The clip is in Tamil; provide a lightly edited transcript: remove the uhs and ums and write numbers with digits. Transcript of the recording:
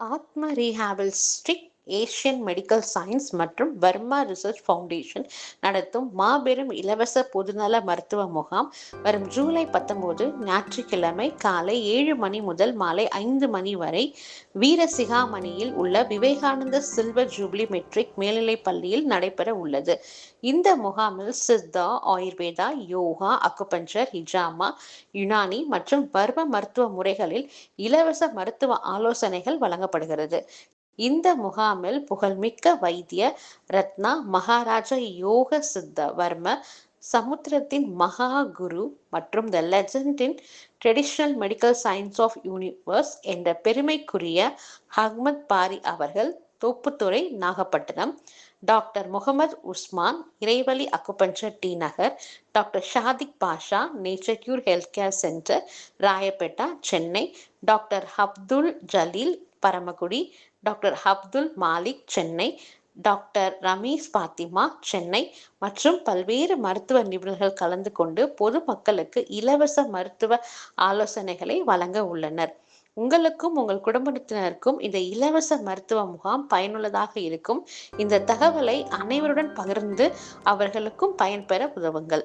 ஆத்ம ரீஹாபிலிஸ்டிக் ஏசியன் மெடிக்கல் சயின்ஸ் மற்றும் பர்மா ரிசர்ச் ஃபவுண்டேஷன் நடத்தும் மாபெரும் இலவச பொதுநல மருத்துவ முகாம் வரும் ஜூலை 19 ஞாயிற்றுக்கிழமை காலை 7 மணி முதல் மாலை 5 மணி வரை வீரசிகாமணியில் உள்ள விவேகானந்த சில்வர் ஜூப்ளி மெட்ரிக் மேல்நிலைப் பள்ளியில் நடைபெற உள்ளது. இந்த முகாமில் சித்தா, ஆயுர்வேதா, யோகா, அக்குபஞ்சர், ஹிஜாமா, யுனானி மற்றும் பர்ம மருத்துவ முறைகளில் இலவச மருத்துவ ஆலோசனைகள் வழங்கப்படுகிறது. இந்த முகாமில் புகழ்மிக்க வைத்திய ரத்னா மகாராஜா யோக சித்த வர்ம சமுத்திரத்தின் மகா குரு மற்றும் the legend in traditional medical science of universe என்ற பெருமைக்குரிய அஹ்மத் பாரி அவர்கள், தோப்புத்துறை, நாகப்பட்டினம், டாக்டர் முகமது உஸ்மான், இறைவழி acupuncture, T Nagar, doctor Shadiq Basha, nature cure health care centre, Royapettah, Chennai, doctor Abdul Jaleel, Paramakudi, doctor Abdul Malik, Chennai, doctor Ramees Fathima, Chennai மற்றும் பல்வேறு மருத்துவ நிபுணர்கள் கலந்து கொண்டு பொதுமக்களுக்கு இலவச மருத்துவ ஆலோசனைகளை வழங்க உள்ளனர். உங்களுக்கும் உங்கள் குடும்பத்தினருக்கும் இந்த இலவச மருத்துவ முகாம் பயனுள்ளதாக இருக்கும். இந்த தகவலை அனைவருடன் பகிர்ந்து அவர்களுக்கும் பயன்பெற உதவுங்கள்.